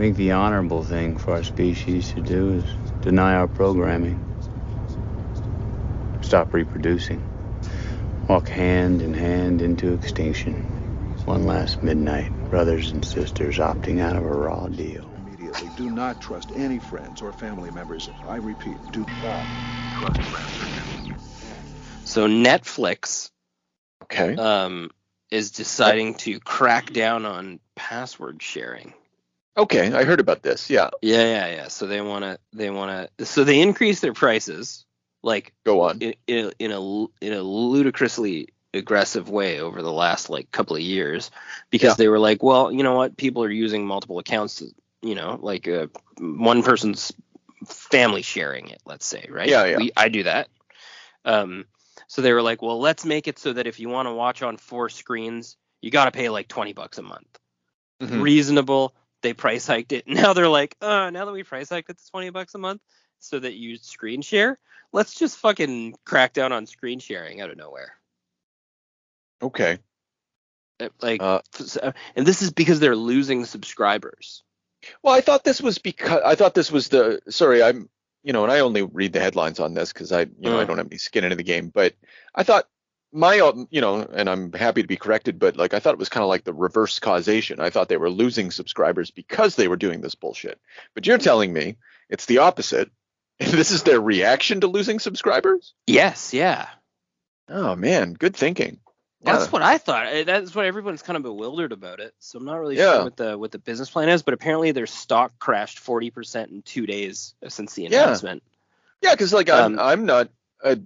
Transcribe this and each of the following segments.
I think the honorable thing for our species to do is deny our programming. Stop reproducing. Walk hand in hand into extinction. One last midnight, brothers and sisters opting out of a raw deal. Immediately, do not trust any friends or family members. I repeat, do not trust friends. So Netflix Okay. is deciding to crack down on password sharing. Okay, I heard about this. Yeah. Yeah. So they want to. So they increase their prices, like Go on. in a ludicrously aggressive way over the last like couple of years, because they were like, well, you know what, people are using multiple accounts to, you know, like one person's family sharing it, let's say, right? Yeah. I do that. So they were like, well, let's make it so that if you want to watch on 4 screens, you got to pay like $20 a month. Mhm. Reasonable. They price hiked it. Now they're like, now that we price hiked it to $20 a month so that you screen share, let's just fucking crack down on screen sharing out of nowhere. Okay. Like, and this is because they're losing subscribers. Well, I thought this was the. Sorry, I'm. And I only read the headlines on this because I don't have any skin into the game. But I thought and I'm happy to be corrected, but like I thought it was kind of like the reverse causation. I thought they were losing subscribers because they were doing this bullshit. But you're telling me it's the opposite. This is their reaction to losing subscribers? Yes, yeah. Oh man, good thinking. That's what I thought. That's what everyone's kind of bewildered about it. So I'm not really sure what the business plan is, but apparently their stock crashed 40% in 2 days since the announcement. Yeah, because like I'm not a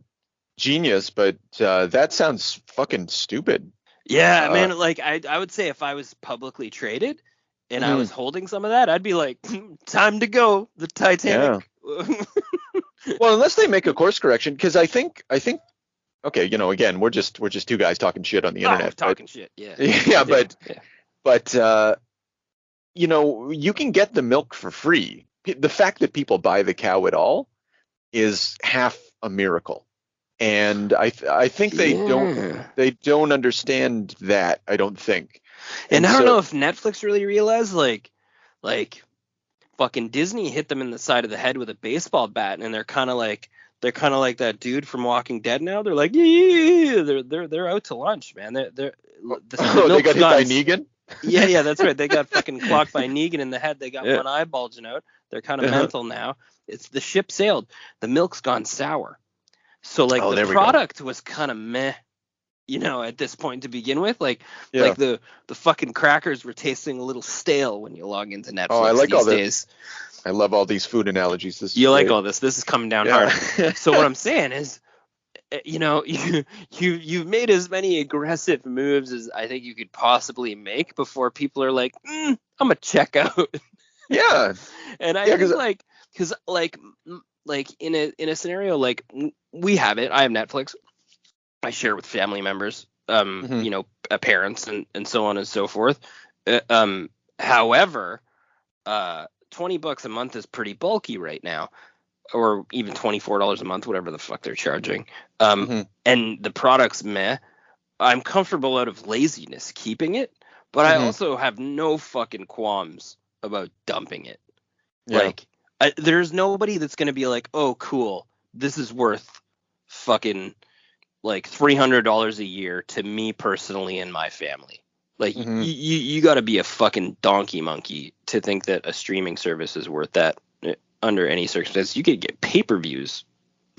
genius, but that sounds fucking stupid. Yeah, man. Like I would say if I was publicly traded and I was holding some of that, I'd be like, time to go, the Titanic. Yeah. Well, unless they make a course correction, because I think. Okay, again, we're just 2 guys talking shit on the internet. Talking shit, yeah. Yeah, but you can get the milk for free. The fact that people buy the cow at all is half a miracle, and I think they don't understand that. I don't think. And I don't know if Netflix really realized like fucking Disney hit them in the side of the head with a baseball bat, and they're kind of like that dude from Walking Dead now. They're like, yeah, they're out to lunch, man. They got hit by Negan? Yeah, that's right. They got fucking clocked by Negan in the head. They got one eye bulging out. They're kind of mental now. It's the ship sailed. The milk's gone sour. So like the product was kind of meh, at this point to begin with. Like the fucking crackers were tasting a little stale when you log into Netflix I like these days. I love all these food analogies. You like all this. This is coming down hard. So what I'm saying is, you've made as many aggressive moves as I think you could possibly make before people are like, I'm gonna check out. Yeah. And I think like in a scenario like we have it. I have Netflix. I share it with family members, parents and so on and so forth. However, $20 a month is pretty bulky right now, or even $24 a month, whatever the fuck they're charging. And the product's meh. I'm comfortable out of laziness keeping it, but I also have no fucking qualms about dumping it. Yeah. Like, there's nobody that's going to be like, oh, cool, this is worth fucking like $300 a year to me personally and my family. Like, you got to be a fucking donkey monkey to think that a streaming service is worth that under any circumstance. You could get pay-per-views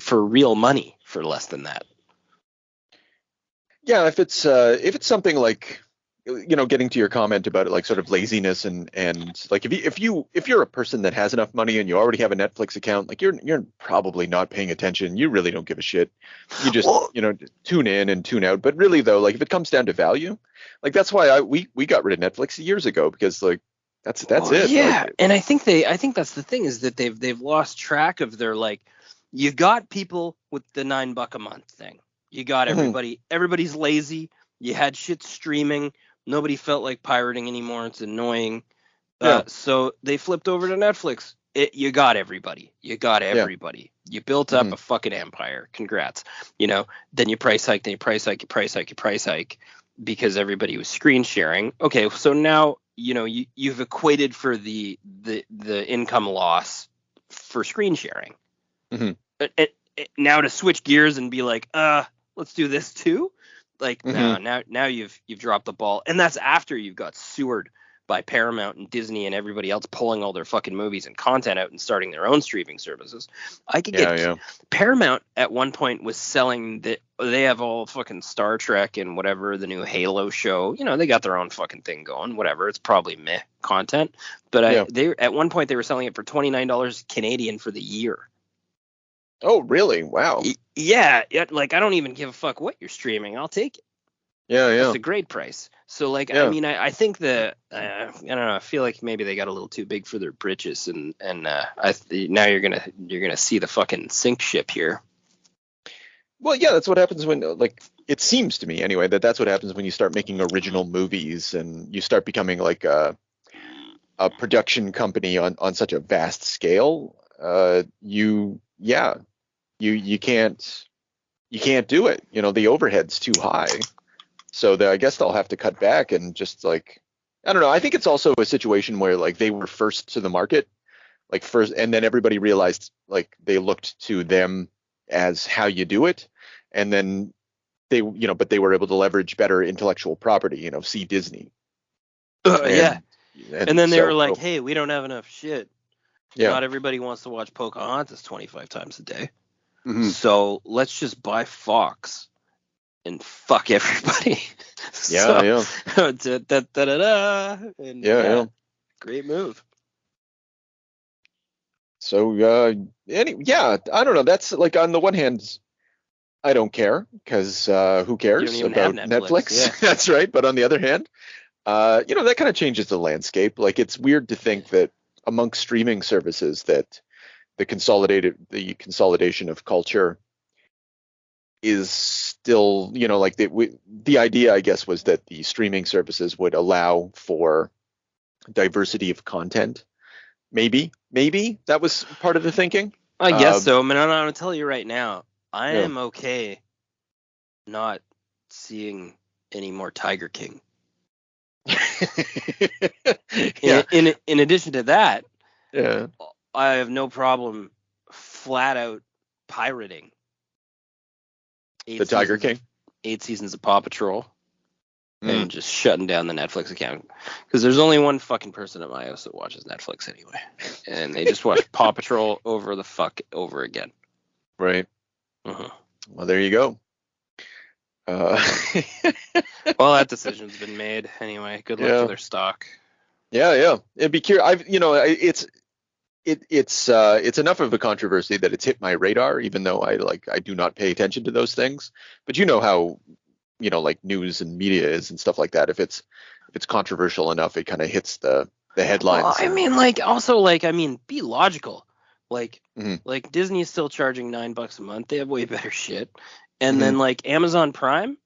for real money for less than that. Yeah, if it's something like, getting to your comment about it, like sort of laziness and like if you're a person that has enough money and you already have a Netflix account, like you're probably not paying attention. You really don't give a shit. You just tune in and tune out. But really though, like if it comes down to value, like that's why we got rid of Netflix years ago, because like that's it. Yeah, like, and I think that's the thing, is that they've lost track of their, like, you got people with the $9 a month thing. You got everybody. Everybody's lazy. You had shit streaming. Nobody felt like pirating anymore. It's annoying. So they flipped over to Netflix. You got everybody. You built up a fucking empire. Congrats. Then you price hike, because everybody was screen sharing. Okay, so now you've equated for the income loss for screen sharing. Now to switch gears and be like, let's do this too. Like, now you've dropped the ball, and that's after you've got sewered by Paramount and Disney and everybody else pulling all their fucking movies and content out and starting their own streaming services. I could get Paramount at one point was selling they have all fucking Star Trek and whatever, the new Halo show. They got their own fucking thing going. Whatever, it's probably meh content, but they at one point they were selling it for $29 Canadian for the year. Oh, really? Wow. Yeah, like I don't even give a fuck what you're streaming. I'll take it. Yeah. It's a great price. So like, I mean, I think I don't know. I feel like maybe they got a little too big for their britches, and now you're gonna see the fucking sink ship here. Well, yeah, that's what happens when, like, it seems to me anyway, that's what happens when you start making original movies and you start becoming like a production company on such a vast scale. You can't do it. The overhead's too high. So I guess they'll have to cut back and just, like, I don't know. I think it's also a situation where, like, they were first to the market, like first, and then everybody realized, like, they looked to them as how you do it. And then but they were able to leverage better intellectual property, see Disney. And then they were like, hey, we don't have enough shit. Yeah. Not everybody wants to watch Pocahontas 25 times a day. So let's just buy Fox and fuck everybody. Great move. So I don't know. That's, like, on the one hand, I don't care because who cares about Netflix? Yeah. That's right. But on the other hand, that kind of changes the landscape. Like, it's weird to think that amongst streaming services that the consolidation of culture is still, like the idea, I guess, was that the streaming services would allow for diversity of content. Maybe that was part of the thinking. I guess so. I mean, I'm going to tell you right now, I am okay not seeing any more Tiger King. In addition to that, I have no problem flat out pirating the Tiger King, 8 seasons of Paw Patrol, and just shutting down the Netflix account, because there's only one fucking person at my house that watches Netflix anyway, and they just watch Paw Patrol over again. Right. Well, there you go. Well, that decision's been made anyway. Good luck to their stock. Yeah. It'd be curious. It's enough of a controversy that it's hit my radar, even though I do not pay attention to those things. But how like news and media is and stuff like that. If it's controversial enough, it kind of hits the headlines. Well, I mean, be logical. Like Disney is still charging $9 a month. They have way better shit. And then, like, Amazon Prime,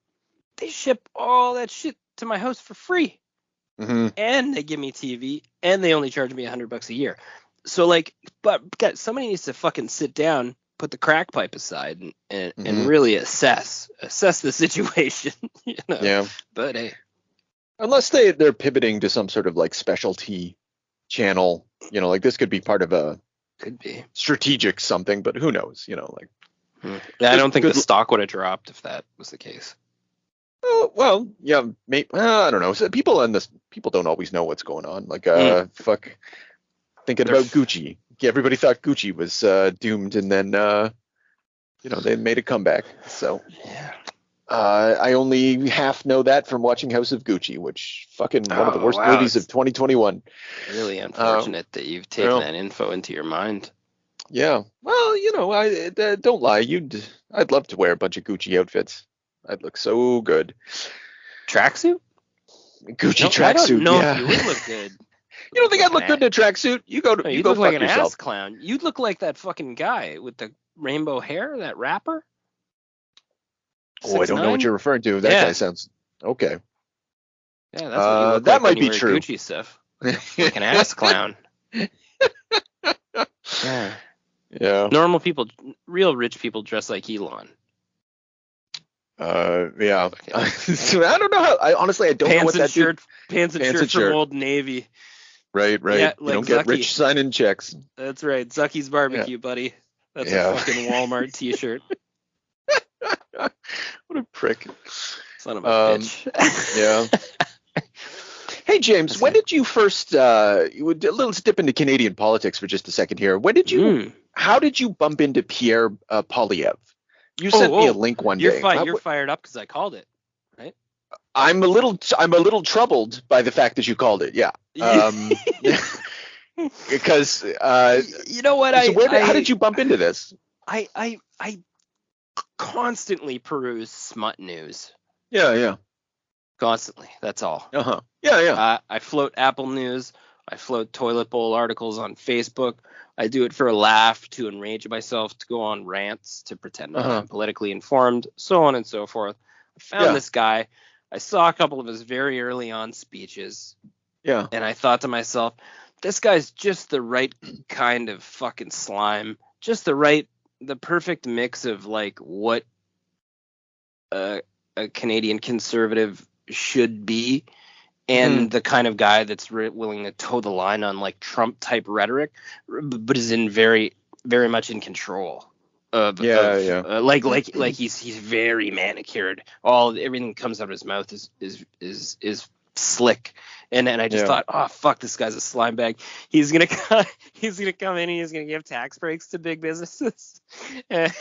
they ship all that shit to my house for free. And they give me TV, and they only charge me $100 a year. So, like, but somebody needs to fucking sit down, put the crack pipe aside, and really assess the situation. Yeah. But hey, unless they're pivoting to some sort of, like, specialty channel, like this could be part of a strategic something, but who knows, like. Yeah, I don't think the stock would have dropped if that was the case. Oh, well, yeah, maybe, I don't know. So people don't always know what's going on. Like, thinking about Gucci. Everybody thought Gucci was doomed, and then they made a comeback. So I only half know that from watching House of Gucci, which one of the worst movies of 2021. Really unfortunate that you've taken that info into your mind. Yeah. Well, I don't lie. I'd love to wear a bunch of Gucci outfits. I'd look so good. Tracksuit? Gucci tracksuit. I don't know if you would look good. You don't think I'd look good in a tracksuit? You go look like an yourself. Ass clown. You'd look like that fucking guy with the rainbow hair, that rapper. Oh, I don't know what you're referring to. That guy sounds okay. Yeah, that's what you look that like might be true. Gucci stuff. Like an ass clown. Yeah. Normal people, real rich people dress like Elon. Yeah. So I don't know how. I honestly I don't know what that dude. Pants and shirt from Old Navy. Right. Yeah, you don't get rich signing checks. That's right. Zucky's Barbecue, buddy. That's a fucking Walmart T-shirt. What a prick. Son of a bitch. Yeah. Hey, James, when did you first, let's dip into Canadian politics for just a second here. How did you bump into Pierre Poilievre? You sent me a link one day. You're fired up because I called it, right? I'm a little troubled by the fact that you called it. Yeah. Because you know what? How did you bump into this? I constantly peruse smut news. Yeah. Constantly. That's all. Yeah. I float Apple News. I float toilet bowl articles on Facebook. I do it for a laugh, to enrage myself, to go on rants, to pretend I'm politically informed, so on and so forth. I found this guy. I saw a couple of his very early on speeches. Yeah. And I thought to myself, this guy's just the right kind of fucking slime. Just the perfect mix of like what a Canadian conservative should be, and the kind of guy that's willing to toe the line on like Trump type rhetoric, but is in very, very much in control of like he's very manicured. Everything comes out of his mouth is slick. And I just thought, oh fuck, this guy's a slime bag. He's gonna come in and he's gonna give tax breaks to big businesses, and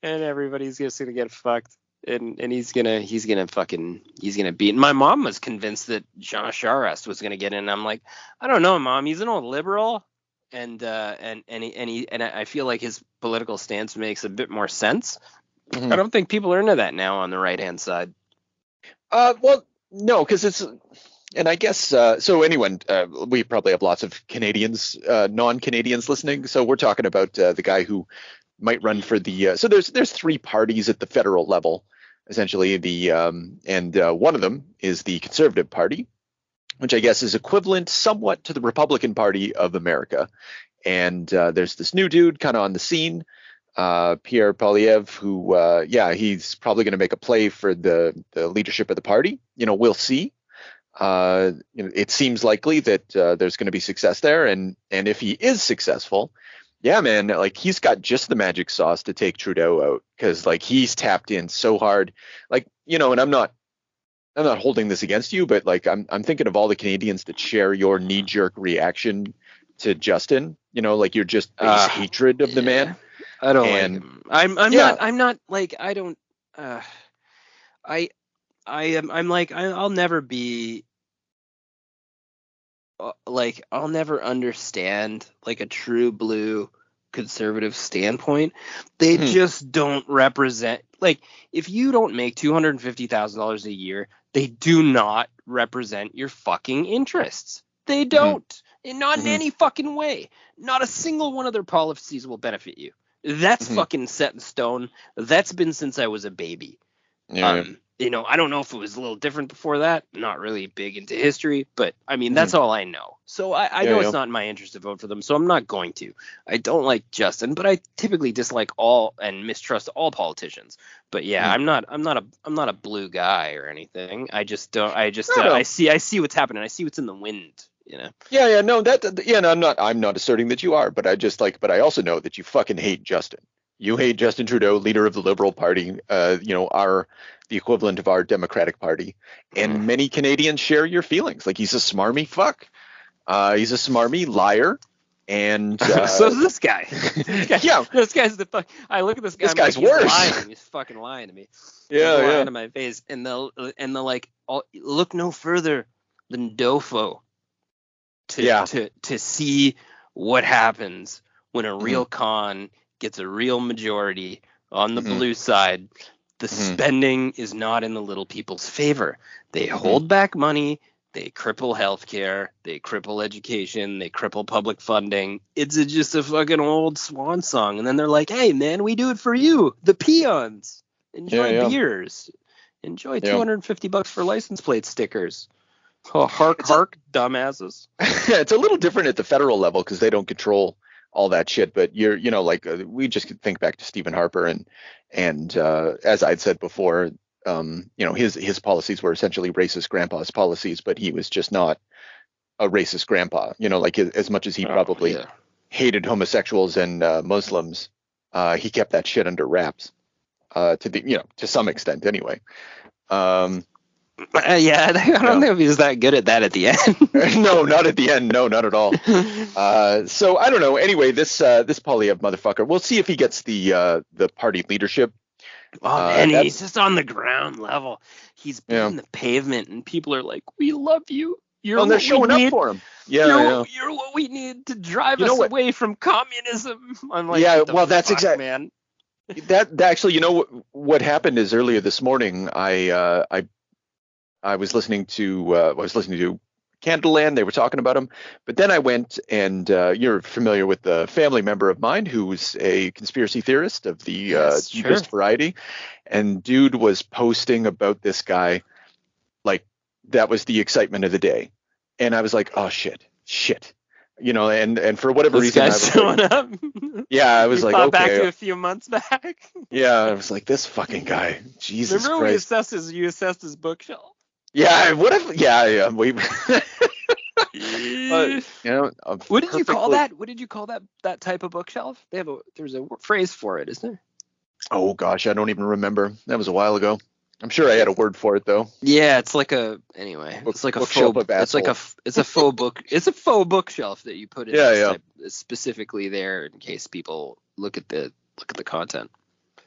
everybody's just gonna get fucked. And he's gonna beat. My mom was convinced that Jean Charest was gonna get in. I'm like, I don't know, Mom. He's an old liberal, and I feel like his political stance makes a bit more sense. I don't think people are into that now on the right hand side. Well, no, because it's. And I guess so. Anyone, we probably have lots of Canadians, non-Canadians listening. So we're talking about the guy who might run for the. So there's three parties at the federal level, essentially. And one of them is the Conservative Party, which I guess is equivalent somewhat to the Republican Party of America. And there's this new dude kind of on the scene, Pierre Poilievre, who he's probably going to make a play for the leadership of the party. We'll see. It seems likely that there's going to be success there, and if he is successful, yeah, man, like he's got just the magic sauce to take Trudeau out, because like he's tapped in so hard, like and I'm not holding this against you, but like I'm thinking of all the Canadians that share your knee-jerk reaction to Justin, like you're just base hatred of the man. I don't like him. I'm not like I don't. I'm like I'll never be like I'll never understand like a true blue conservative standpoint. They just don't represent, like, if you don't make $250,000 a year, they do not represent your fucking interests. They don't. And not in any fucking way. Not a single one of their policies will benefit you. That's fucking set in stone. That's been since I was a baby. I don't know if it was a little different before that. Not really big into history, but I mean, that's all I know. So I know it's not in my interest to vote for them, so I'm not going to. I don't like Justin, but I typically dislike all and mistrust all politicians. But yeah, I'm not a blue guy or anything. I just don't. I see what's happening. I see what's in the wind. I'm not asserting that you are, but I also know that you fucking hate Justin. You hate Justin Trudeau, leader of the Liberal Party, the equivalent of our Democratic Party. And many Canadians share your feelings. Like, he's a smarmy fuck. He's a smarmy liar. And so is this guy. This guy's the fuck. I look at this guy. This guy's worse. He's fucking lying to me. He's lying to my face. And they'll like, look no further than Dofo to see what happens when a real con gets a real majority on the blue side. The spending is not in the little people's favor. They hold back money. They cripple healthcare. They cripple education. They cripple public funding. It's just a fucking old swan song. And then they're like, hey, man, we do it for you, the peons. Enjoy beers. Enjoy $250 for license plate stickers. Oh, hark, dumbasses. It's a little different at the federal level because they don't control all that shit. But we just could think back to Stephen Harper and as I'd said before, his policies were essentially racist grandpa's policies, but he was just not a racist grandpa. As much as he probably hated homosexuals and Muslims, he kept that shit under wraps to some extent anyway. I don't know if he was that good at that at the end. No, not at the end. No, not at all. So I don't know. Anyway, this Polyev motherfucker. We'll see if he gets the party leadership. Oh man, he's just on the ground level. He's beating the pavement, and people are like, "We love you. They're showing up for him. Yeah, you're what we need to drive us away from communism." I'm like, that's exactly, man. That actually, what happened is earlier this morning, I was listening to Candleland. They were talking about him, but then I went and you're familiar with the family member of mine who's a conspiracy theorist of the deepest variety, and dude was posting about this guy like that was the excitement of the day, and I was like, oh shit, and for whatever reason, I was showing up. Yeah, I was like, okay. Back to a few months back. Yeah, I was like, this fucking guy, Jesus Remember Christ. You assessed his bookshelf. Yeah, what if? Yeah. We. What did you call that? What did you call that type of bookshelf? There's a phrase for it, isn't there? Oh gosh, I don't even remember. That was a while ago. I'm sure I had a word for it though. Yeah, it's like a it's like a faux. It's a faux book. It's a faux bookshelf that you put in. Type, specifically there in case people look at the content.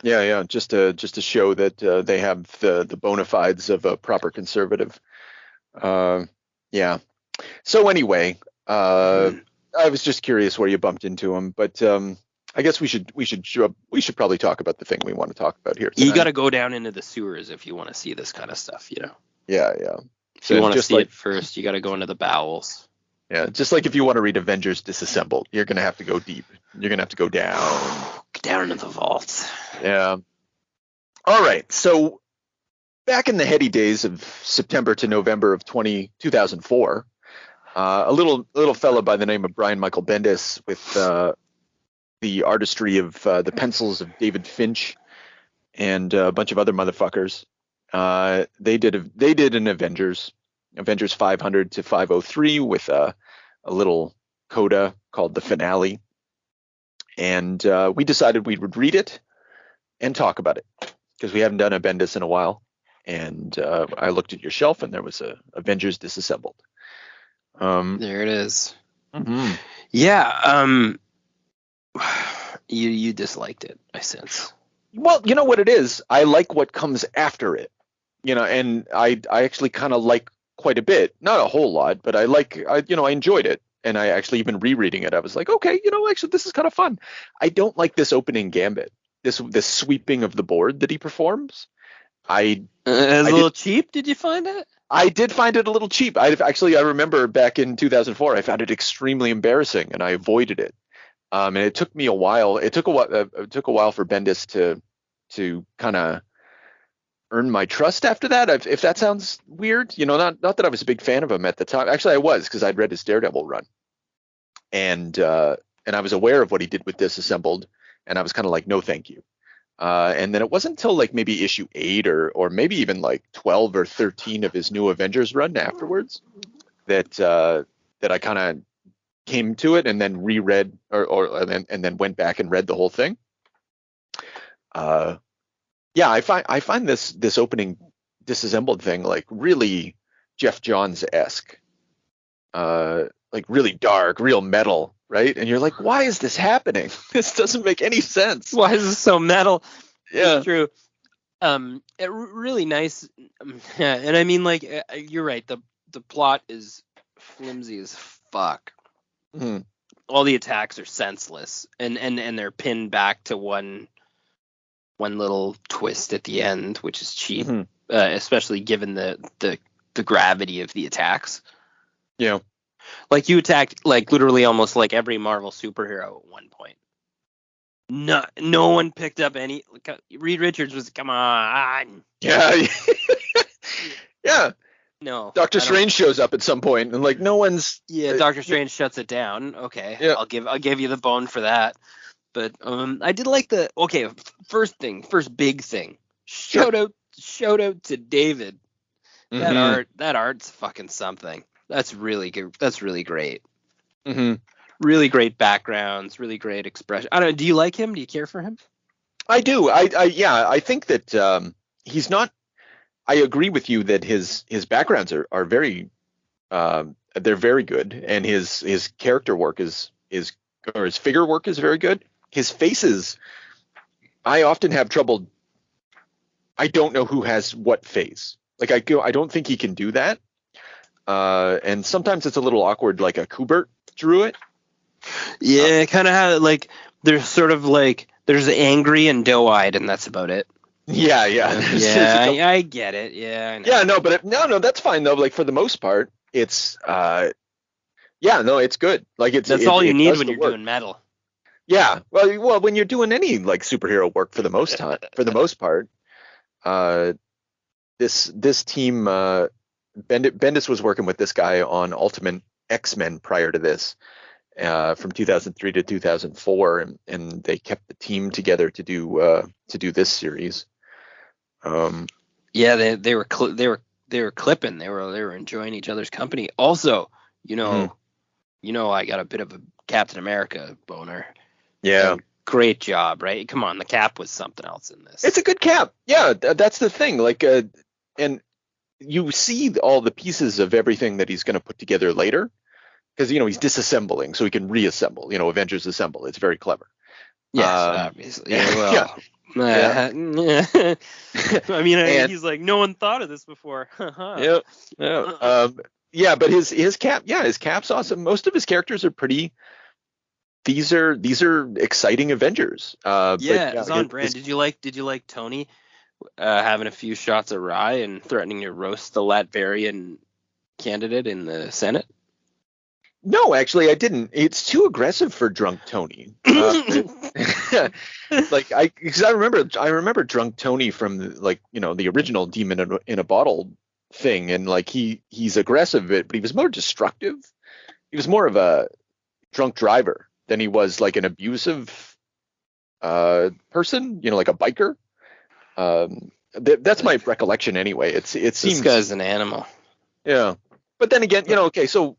Yeah, just to show that they have the bona fides of a proper conservative. Yeah. So anyway, I was just curious where you bumped into him, but I guess we should probably talk about the thing we want to talk about here tonight. You got to go down into the sewers if you want to see this kind of stuff, Yeah. If you want to see it first, you got to go into the bowels. Yeah, just like if you want to read Avengers Disassembled, you're going to have to go deep. You're going to have to go down. Down into the vault. Yeah. All right. So back in the heady days of September to November of 2004, a little fella by the name of Brian Michael Bendis with the artistry of the pencils of David Finch and a bunch of other motherfuckers. They did an Avengers 500 to 503 with a little coda called the finale. And we decided we would read it and talk about it because we haven't done a Bendis in a while. And I looked at your shelf and there was a Avengers Disassembled. There it is. Mm-hmm. Yeah. You disliked it, I sense. Well, you know what it is? I like what comes after it. And I actually kind of like quite a bit. Not a whole lot, but I enjoyed it. And I actually even rereading it, I was like, okay, actually this is kind of fun. I don't like this opening gambit, this sweeping of the board that he performs. It was a little cheap. Did you find it? I did find it a little cheap. I remember back in 2004, I found it extremely embarrassing and I avoided it. And it took me a while. It took a while for Bendis to kind of earn my trust after that. If that sounds weird, not that I was a big fan of him at the time. Actually, I was because I'd read his Daredevil run, and I was aware of what he did with Disassembled, and I was kind of like, no, thank you. And then it wasn't until like maybe issue 8 or maybe even like 12 or 13 of his New Avengers run afterwards that I kind of came to it and then reread and then went back and read the whole thing. Yeah, I find this opening Disassembled thing like really Jeff Johns-esque, like really dark, real metal, right? And you're like, why is this happening? This doesn't make any sense. Why is this so metal? Yeah, it's true. Really nice. And I mean, like, you're right. The plot is flimsy as fuck. Mm-hmm. All the attacks are senseless, and they're pinned back to one little twist at the end, which is cheap, mm-hmm. Especially given the gravity of the attacks. Yeah, like you attacked like literally almost like every Marvel superhero at one point. No one picked up any. Reed Richards was, come on. Yeah. Yeah. No. Doctor Strange shows up at some point, and like no one's. Yeah, Doctor Strange shuts it down. Okay, Yeah. I'll give you the bone for that. But I did like first big thing. Shout out to David. That art's fucking something. That's really good. That's really great. Mm-hmm. Really great backgrounds, really great expression. I don't know, do you like him? Do you care for him? I do. I think that he's not. I agree with you that his backgrounds are very they're very good, and his character work is or his figure work is very good. His faces, I often have trouble. I don't know who has what face. Like I don't think he can do that. And sometimes it's a little awkward, like a Kubert drew it. Yeah, kind of how like there's sort of like there's angry and doe-eyed, and that's about it. Yeah. I get it. Yeah, I know. Yeah, no, but no, that's fine though. Like for the most part, it's it's good. Like that's all you need when you're doing metal. Yeah, well, when you're doing any like superhero work for the most part, this team, Bendis was working with this guy on Ultimate X-Men prior to this, from 2003 to 2004, and they kept the team together to do this series. Yeah, they were clipping. They were enjoying each other's company. Also, I got a bit of a Captain America boner. Yeah. And great job, right? Come on, the Cap was something else in this. It's a good Cap. Yeah, that's the thing. Like, and you see all the pieces of everything that he's going to put together later, because he's disassembling so he can reassemble. Avengers Assemble. It's very clever. Yes, obviously. Yeah, well. Yeah. I mean, he's like, no one thought of this before. Yeah. But his Cap, his Cap's awesome. Most of his characters are pretty. These are exciting Avengers. It's on brand. Did you like Tony having a few shots of rye and threatening to roast the Latvian candidate in the Senate? No, actually, I didn't. It's too aggressive for drunk Tony. Because I remember drunk Tony from the original Demon in a Bottle thing, and like he's aggressive, but he was more destructive. He was more of a drunk driver than he was like an abusive person, like a biker. That's my recollection anyway. It seems this guy's an animal. Yeah. But then again, okay, so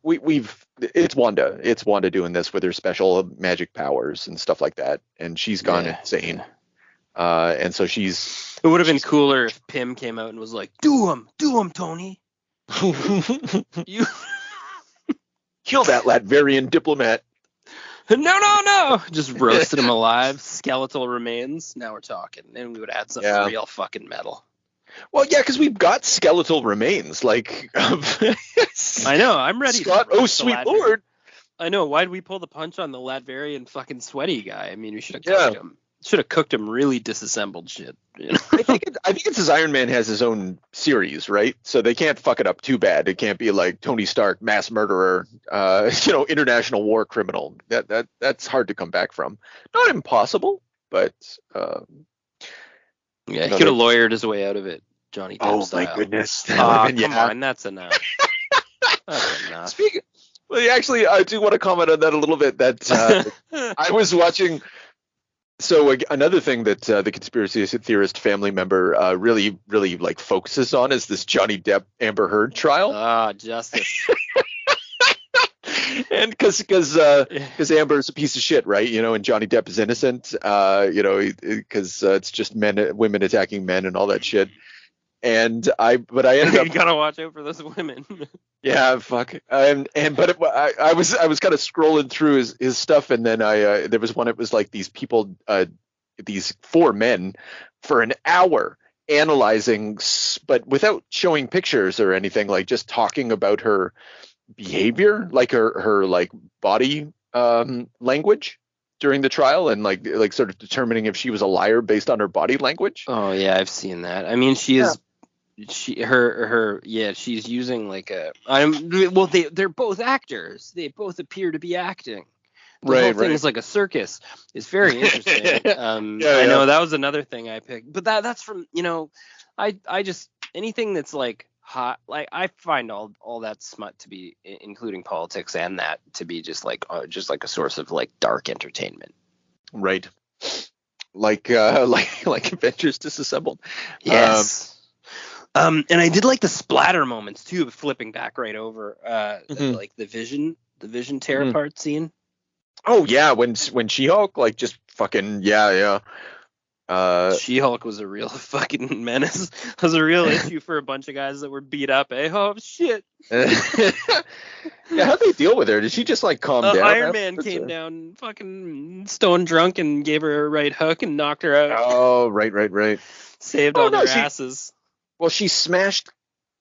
it's Wanda doing this with her special magic powers and stuff like that, and she's gone insane. And so she's. It would have been cooler if Pym came out and was like, "Do him, Tony. You kill that Latvian diplomat." No. Just roasted him alive, skeletal remains. Now we're talking. And we would add some real fucking metal. Well, yeah, because we've got skeletal remains, like. I know. I'm ready. Scott, oh sweet Lord! I know. Why'd we pull the punch on the Latvian fucking sweaty guy? I mean, we should have cooked him. Should have cooked him really disassembled shit. I think it's as Iron Man has his own series, right? So they can't fuck it up too bad. It can't be like Tony Stark, mass murderer, international war criminal. That's hard to come back from. Not impossible, but. Yeah, he could have lawyered his way out of it, Johnny Depp style. My goodness. Come on, that's enough. That's enough. Actually, I do want to comment on that a little bit. That I was watching. So another thing that the conspiracy theorist family member really, really like focuses on is this Johnny Depp Amber Heard trial. Justice. And because Amber's a piece of shit, right? And Johnny Depp is innocent, because it's just women attacking men and all that shit. And I ended up. You gotta watch out for those women. Yeah, fuck. I was kind of scrolling through his stuff, and then there was one. It was like these people, these four men, for an hour analyzing, but without showing pictures or anything, like just talking about her behavior, like her like body language during the trial, and like sort of determining if she was a liar based on her body language. Oh yeah, I've seen that. I mean, she is she's using like they're both actors. They both appear to be acting. The whole thing is like a circus. It's very interesting. I know that was another thing I picked, but that's from I just anything that's like hot. Like I find all that smut to be, including politics and that, to be just like a source of like dark entertainment. Right. Like Avengers Disassembled. Yes. And I did like the splatter moments too, flipping back right over, like the Vision tear apart scene. Oh yeah, when She-Hulk like just fucking yeah. She-Hulk was a real fucking menace. It was a real issue for a bunch of guys that were beat up. Oh shit. Yeah, how'd they deal with her? Did she just like calm down? Iron Man came down fucking stone drunk and gave her a right hook and knocked her out. Oh, right. Saved all their asses. Well, she smashed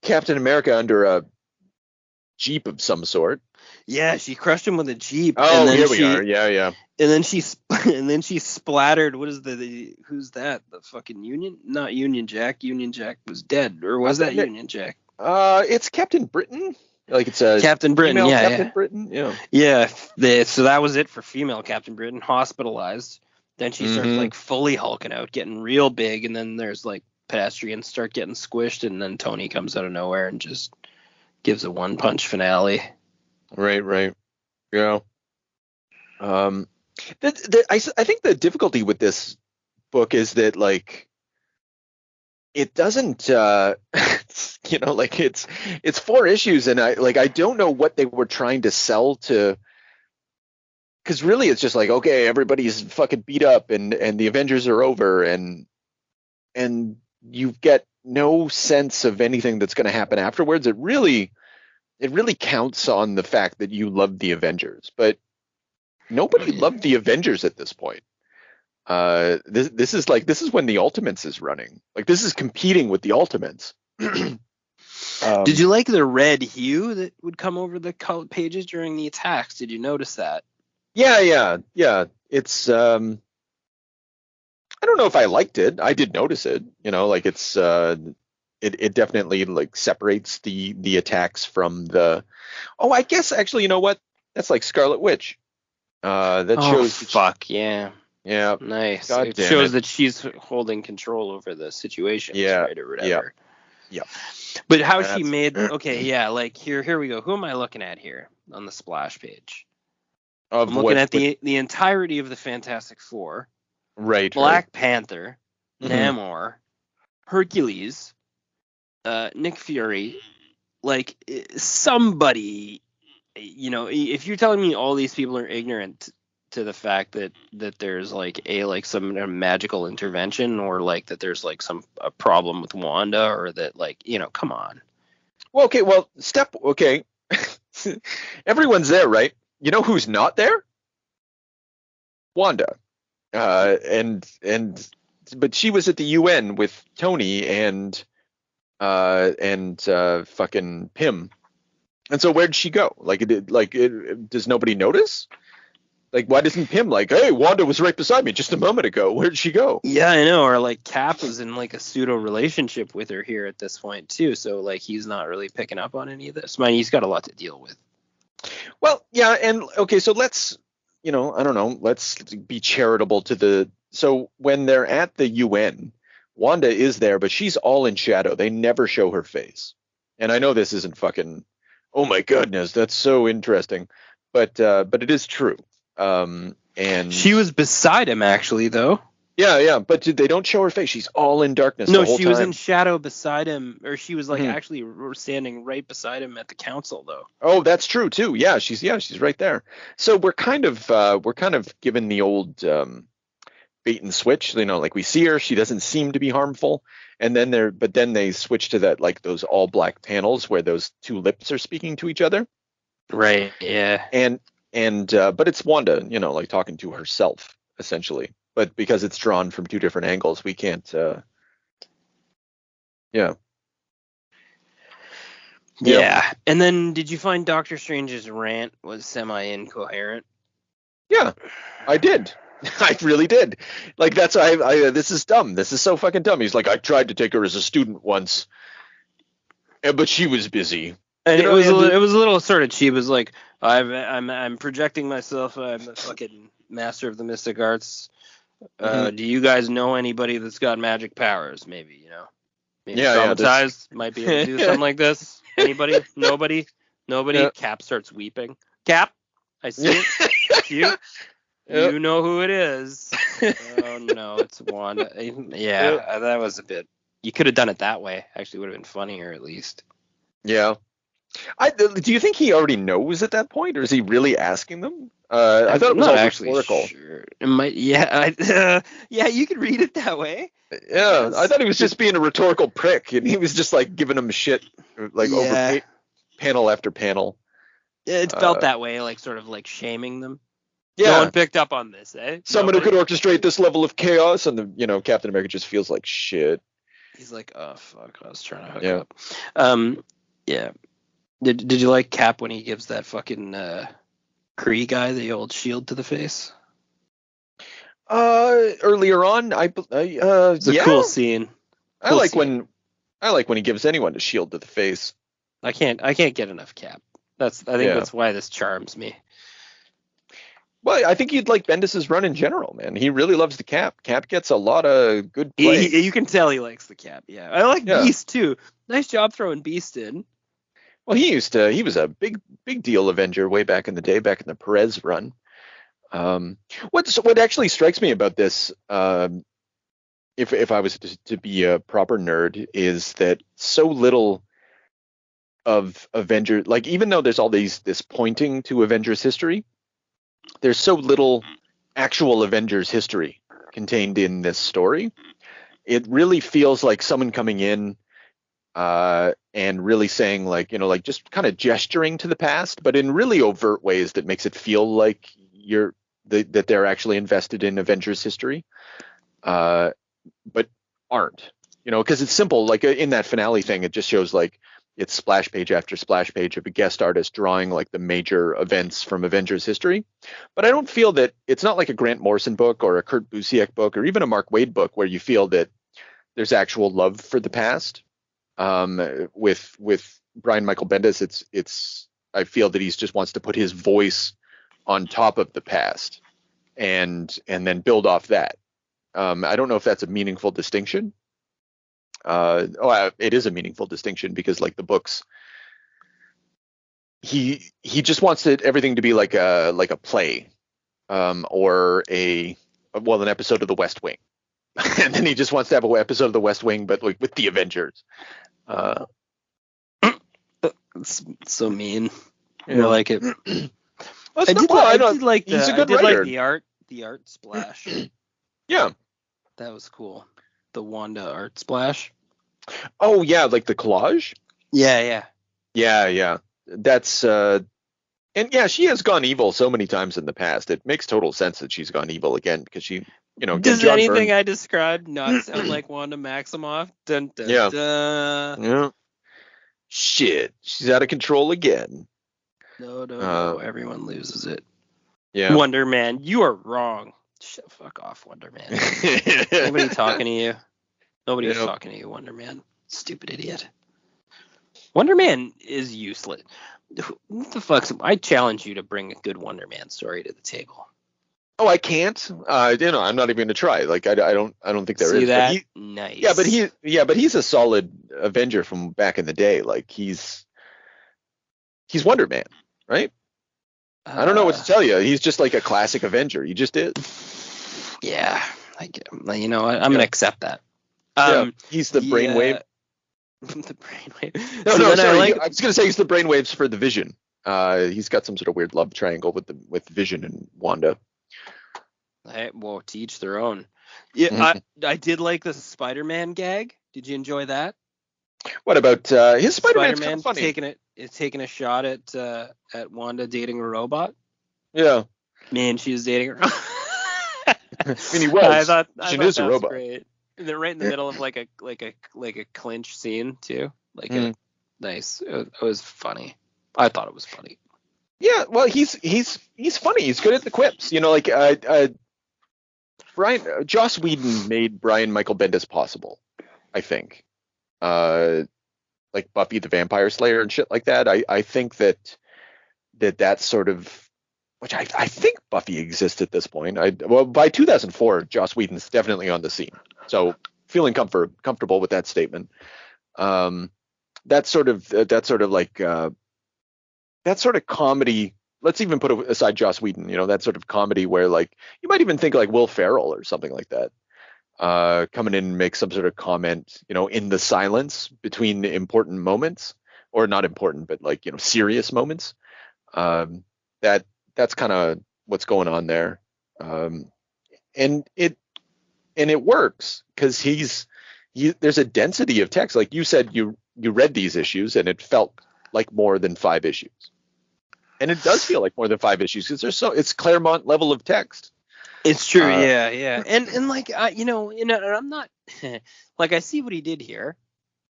Captain America under a Jeep of some sort. Yeah, she crushed him with a Jeep. Oh, and then here we are. Yeah. And then she splattered. What is who's that? The fucking Union? Not Union Jack. Union Jack was dead, or was that Union Jack? It's Captain Britain. Like it's a Captain Britain. Yeah, Captain Britain. Yeah. Yeah. So that was it for female Captain Britain, hospitalized. Then she starts like fully hulking out, getting real big, and then there's like pedestrians start getting squished, and then Tony comes out of nowhere and just gives a one-punch finale. Right. Yeah. I think the difficulty with this book is that like it doesn't like it's 4 issues, and I don't know what they were trying to sell to, because really it's just like, okay, everybody's fucking beat up and the Avengers are over, and you get no sense of anything that's going to happen afterwards. It really counts on the fact that you love the Avengers, but nobody loved the Avengers at this point. This is when the Ultimates is running. Like this is competing with the Ultimates. Did you like the red hue that would come over the pages during the attacks? Did you notice that? Yeah. It's I don't know if I liked it. I did notice it. Like it's it definitely like separates the attacks from the. Oh, I guess actually, you know what? That's like Scarlet Witch. That shows. Fuck yeah. Yeah. Nice. God it damn shows it. that she's holding control over the situation, right, or whatever. Yeah. But how she made. Okay, yeah. Like here we go. Who am I looking at here on the splash page? I'm looking at the entirety of the Fantastic Four. Right. Black Panther, Namor, Hercules, Nick Fury. Like somebody, if you're telling me all these people are ignorant to the fact that there's like some magical intervention, or like that there's like a problem with Wanda, or that like, come on. Well, okay. Well, okay. Everyone's there, right? You know who's not there? Wanda. But she was at the UN with Tony and fucking Pym. And so where'd she go? Does nobody notice? Like, why doesn't Pym like, hey, Wanda was right beside me just a moment ago. Where'd she go? Yeah, I know. Or like Cap was in like a pseudo relationship with her here at this point too. So like he's not really picking up on any of this. He's got a lot to deal with. Well, yeah, and okay, so let's, I don't know, let's be charitable to so when they're at the UN, Wanda is there, but she's all in shadow. They never show her face. And I know this isn't fucking, oh my goodness, that's so interesting. But it is true. And she was beside him actually, though. Yeah, but they don't show her face. She's all in darkness. No, the whole she time. was in shadow beside him, or she was like actually standing right beside him at the council, though. Oh, that's true too. Yeah, she's right there. So we're kind of given the old bait and switch. Like we see her, she doesn't seem to be harmful, and then they switch to that like those all black panels where those two lips are speaking to each other. Right. Yeah. And but it's Wanda, like talking to herself essentially. But because it's drawn from 2 different angles, we can't. Yeah. And then, did you find Doctor Strange's rant was semi-incoherent? Yeah, I did. I really did. Like that's this is dumb. This is so fucking dumb. He's like, I tried to take her as a student once, but she was busy. And it was a little sort of cheap. It was like, I'm projecting myself. I'm a fucking master of the mystic arts. Do you guys know anybody that's got magic powers? Maybe, Traumatized, might be able to do something like this. Anybody? Nobody? Yeah. Cap starts weeping. Cap, I see it. It's you. You know who it is. Oh no, it's Wanda. Yeah, that was a bit. You could have done it that way. Actually, would have been funnier at least. Yeah. Do you think he already knows at that point, or is he really asking them? I thought it was all rhetorical. Sure. It might. Yeah. Yeah, you could read it that way. Yeah, I thought he was just being a rhetorical prick, and he was just like giving them shit, like over panel after panel. It felt that way, like sort of like shaming them. Yeah. No one picked up on this, eh? Someone who could orchestrate this level of chaos, and Captain America just feels like shit. He's like, oh fuck, I was trying to hook up. Yeah. Did you like Cap when he gives that fucking Kree guy the old shield to the face? Earlier on, it's a cool scene. I like when he gives anyone a shield to the face. I can't get enough Cap. I think that's why this charms me. Well, I think you'd like Bendis' run in general, man. He really loves the Cap. Cap gets a lot of good play. You can tell he likes the Cap. Yeah, I like Beast too. Nice job throwing Beast in. Well, he was a big deal Avenger way back in the day, back in the Perez run. What actually strikes me about this, if I was to be a proper nerd, is that so little of Avengers, like even though there's all this pointing to Avengers history, there's so little actual Avengers history contained in this story. It really feels like someone coming in and really saying like just kind of gesturing to the past, but in really overt ways that makes it feel like that they're actually invested in Avengers history, but aren't, because it's simple. Like in that finale thing, it just shows like it's splash page after splash page of a guest artist drawing like the major events from Avengers history. But I don't feel that it's not like a Grant Morrison book or a Kurt Busiek book or even a Mark Waid book where you feel that there's actual love for the past. With Brian Michael Bendis, it's I feel that he just wants to put his voice on top of the past and then build off that. I don't know if that's a meaningful distinction. It is a meaningful distinction because like the books, he just wants everything to be like a play, or an episode of The West Wing, and then he just wants to have an episode of The West Wing, but like with the Avengers. It's so mean. I like it. I did like the art splash. Yeah, that was cool. The Wanda art splash. Oh yeah, like the collage. Yeah. That's and yeah, she has gone evil so many times in the past. It makes total sense that she's gone evil again because she, Does anything I described not sound like Wanda Maximoff? Dun, dun, dun. Yeah. Shit, she's out of control again. No. Everyone loses it. Yeah. Wonder Man, you are wrong. Fuck off, Wonder Man. Nobody talking to you. Nobody was talking to you, Wonder Man. Stupid idiot. Wonder Man is useless. What the fuck? I challenge you to bring a good Wonder Man story to the table. Oh, I can't. I'm not even going to try. Like, I don't think there is. See that? Nice. Yeah, but he's a solid Avenger from back in the day. Like, he's Wonder Man, right? I don't know what to tell you. He's just like a classic Avenger. He just is. Yeah, I'm going to accept that. He's the brainwave. The brainwave. No, sorry. I was going to say he's the brainwaves for the Vision. He's got some sort of weird love triangle with Vision and Wanda. Well, to each their own. Yeah, mm-hmm. I did like the Spider-Man gag. Did you enjoy that? What about his Spider-Man's kind of funny. taking a shot at Wanda dating a robot? Yeah. Man, she was dating her. I mean, he was. I thought she is a robot. Great. And they're right in the middle of like a clinch scene too. Nice. It was funny. I thought it was funny. Yeah, well, he's funny. He's good at the quips. Joss Whedon made Brian Michael Bendis possible, I think. Like Buffy the Vampire Slayer and shit like that. I think that's sort of, which I think Buffy exists at this point. By 2004, Joss Whedon's definitely on the scene. So feeling comfortable with that statement. That sort of comedy. Let's even put aside Joss Whedon, that sort of comedy where like you might even think like Will Ferrell or something like that, coming in and make some sort of comment, in the silence between important moments, or not important, but like, serious moments. That's kind of what's going on there. And it works because there's a density of text. Like you said, you read these issues and it felt like more than 5 issues. And it does feel like more than 5 issues because it's Claremont level of text. It's true, yeah. And like and I'm not like, I see what he did here,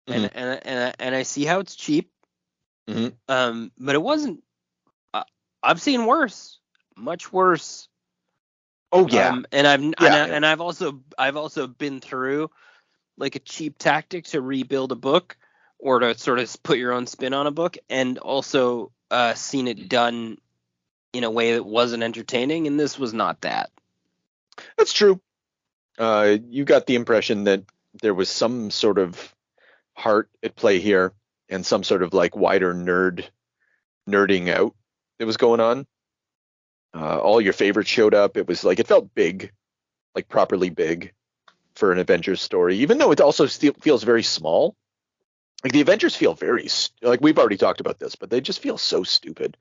and I see how it's cheap. Mm-hmm. But it wasn't. I've seen worse, much worse. Oh yeah. And I've also been through like a cheap tactic to rebuild a book or to sort of put your own spin on a book, and also seen it done in a way that wasn't entertaining, and this was not that. That's true. You got the impression that there was some sort of heart at play here, and some sort of like wider nerding out that was going on. All your favorites showed up. It was like, it felt big, like properly big for an Avengers story, even though it also still feels very small. Like the Avengers feel very, like we've already talked about this, but they just feel so stupid.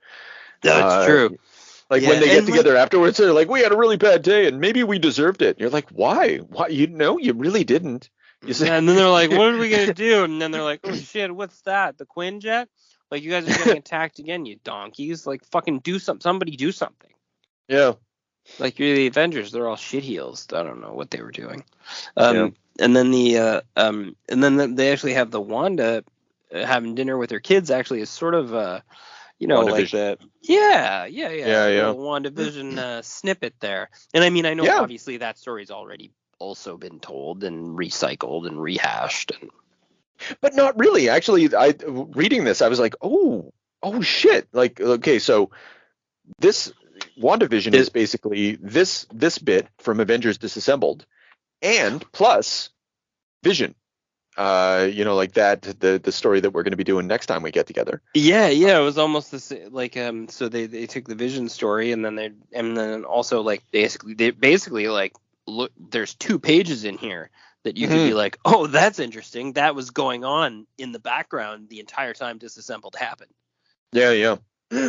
That's true. Like when they get together afterwards, they're like, we had a really bad day and maybe we deserved it. And you're like, why? You really didn't. And then they're like, what are we going to do? And then they're like, oh shit, what's that? The Quinjet? Like, you guys are getting attacked again, you donkeys. Like, fucking do something. Somebody do something. Yeah. Like, you're the Avengers. They're all shit-heels. I don't know what they were doing. And then they actually have the Wanda having dinner with her kids actually is sort of like that. Yeah. The WandaVision snippet there. And I mean, I know obviously that story's already also been told and recycled and rehashed, but not really. Actually, reading this, I was like, oh shit. Like, okay, so this WandaVision is basically this bit from Avengers Disassembled, and plus Vision. Like that, the story that we're going to be doing next time we get together. Yeah, it was almost the same. Like, so they took the Vision story, and then also like basically like, look, there's 2 pages in here that you could be like, oh, that's interesting. That was going on in the background the entire time Disassembled happened. Yeah.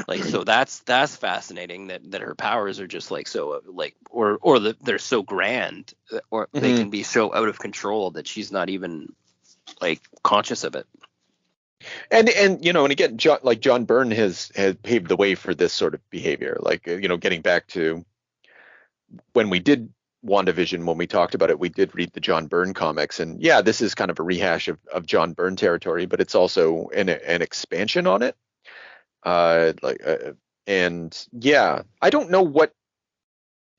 Like, so that's fascinating that her powers are just like so like or they're so grand, or they can be so out of control that she's not even like conscious of it. And again, John Byrne has paved the way for this sort of behavior. Like, getting back to when we did WandaVision, when we talked about it, we did read the John Byrne comics, and this is kind of a rehash of John Byrne territory, but it's also an expansion on it. I don't know what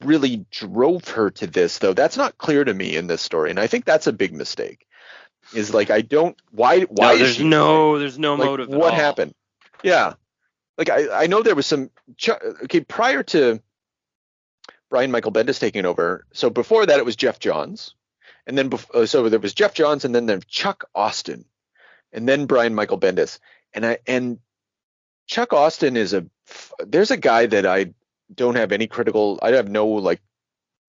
really drove her to this, though. That's not clear to me in this story, and I think that's a big mistake. Is like, I don't. Why? No, there's no motive. What happened? Yeah, like I know there was some. Prior to Brian Michael Bendis taking over, so before that it was Jeff Johns, and then so there was Jeff Johns, and then there's Chuck Austin, and then Brian Michael Bendis, and Chuck Austin there's a guy that I don't have any I have no like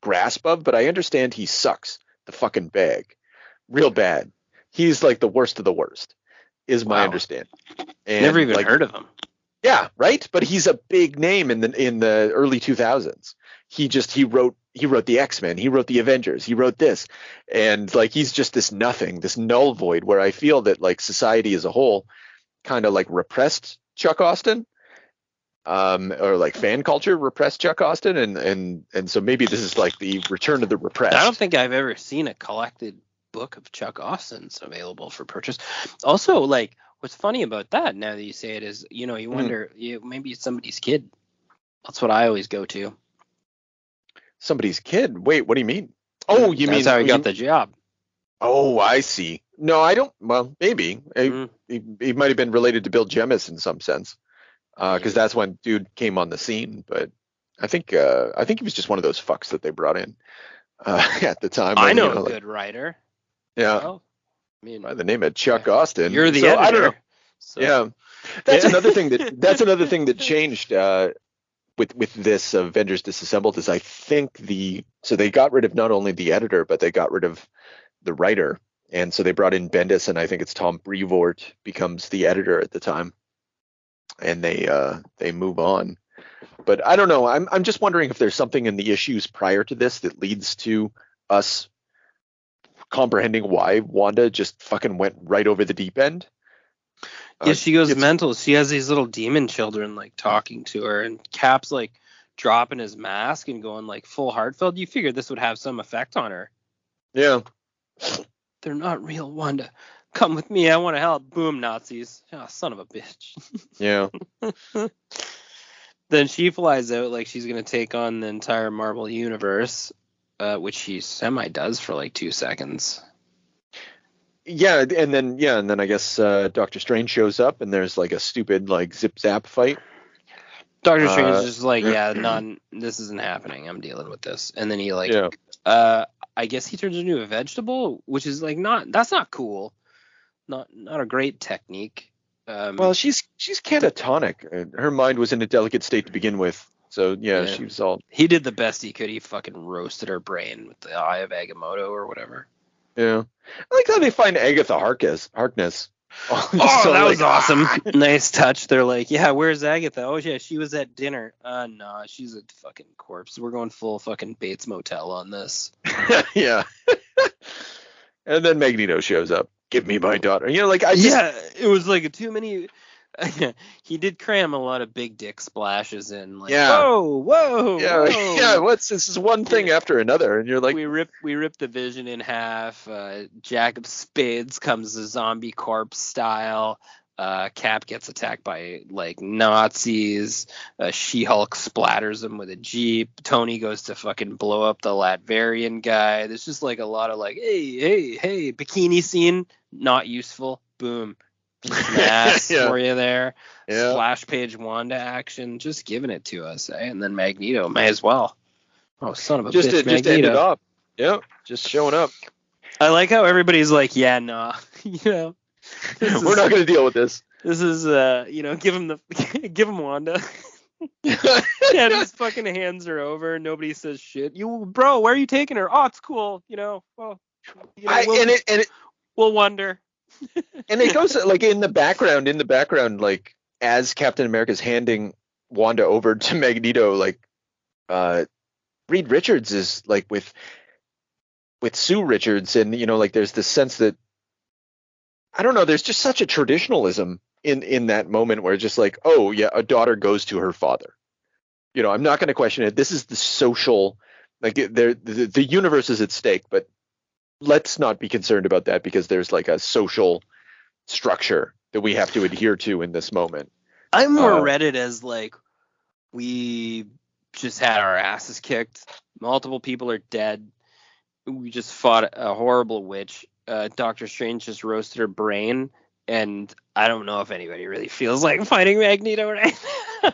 grasp of, but I understand he sucks the fucking bag real bad. He's like the worst of the worst, is my understanding. And never even heard of him. Yeah, right. But he's a big name in the early 2000s. He wrote the X-Men. He wrote the Avengers. He wrote this, and like he's just this nothing, this null void. Where I feel that like society as a whole kind of like repressed Chuck Austin, or like fan culture repressed Chuck Austin, and so maybe this is like the return of the repressed. I don't think I've ever seen a collected book of Chuck Austin's available for purchase. Also, like, what's funny about that, now that you say it, is you wonder, maybe it's somebody's kid. That's what I always go to. Somebody's kid? Wait, what do you mean? Oh, you mean that's how he got the job? Oh, I see. No, I don't. Well, maybe he might have been related to Bill Jemas in some sense, because that's when dude came on the scene. But I think he was just one of those fucks that they brought in at the time. I know a good writer. Yeah. Well, I mean, By the name of Chuck Austin. You're the so, editor. I don't know. So. Yeah. That's another thing that changed with this Avengers Disassembled is I think so they got rid of not only the editor, but they got rid of the writer. And so they brought in Bendis, and I think it's Tom Brevoort becomes the editor at the time. And they move on. But I don't know. I'm just wondering if there's something in the issues prior to this that leads to us comprehending why Wanda just fucking went right over the deep end. Yeah, she goes mental. She has these little demon children like talking to her, and Cap's like dropping his mask and going like full heartfelt. You figured this would have some effect on her. Yeah. They're not real, Wanda. Come with me. I want to help. Boom, Nazis. Oh, son of a bitch. Yeah. Then she flies out like she's going to take on the entire Marvel universe, which she semi-does for like 2 seconds. Yeah, and then I guess Doctor Strange shows up, and there's like a stupid like zip-zap fight. Doctor Strange is just like, this isn't happening. I'm dealing with this. And then he like, I guess he turns into a vegetable, which is like that's not cool. Not a great technique. Well, she's catatonic. Her mind was in a delicate state to begin with. So yeah, she was all. He did the best he could. He fucking roasted her brain with the Eye of Agamotto or whatever. Yeah, I like how they find Agatha Harkness. That was awesome. Nice touch. They're like, yeah, where's Agatha? Oh yeah, she was at dinner. Nah, she's a fucking corpse. We're going full fucking Bates Motel on this. Yeah. And then Magneto shows up. Give me my daughter. You know, like it was like too many. He did cram a lot of big dick splashes in. Like, whoa. Yeah. This is one thing after another, and you're like, we rip the Vision in half. Jack of Spades comes a zombie corpse style. Cap gets attacked by like Nazis. She-Hulk splatters him with a jeep. Tony goes to fucking blow up the Latverian guy. There's just like a lot of like, hey, bikini scene, not useful. Boom. Mass for you there. Yeah. Splash page Wanda action, just giving it to us, eh? And then Magneto, may as well. Oh, son of a bitch, Magneto. Just ended up. Yeah, just showing up. I like how everybody's like, yeah, nah, we're not going to deal with this. This is, give him Wanda. Yeah, his fucking hands are over. Nobody says shit. Bro, where are you taking her? Oh, it's cool. We'll wonder. And it goes like in the background, like as Captain America's handing Wanda over to Magneto, like Reed Richards is like with Sue Richards, and like there's this sense that I don't know, there's just such a traditionalism in that moment where it's just like, oh yeah, a daughter goes to her father. I'm not going to question it. This is the social, like the universe is at stake, but let's not be concerned about that because there's like a social structure that we have to adhere to in this moment. I more read it as like we just had our asses kicked. Multiple people are dead. We just fought a horrible witch. Doctor Strange just roasted her brain, and I don't know if anybody really feels like fighting Magneto right now.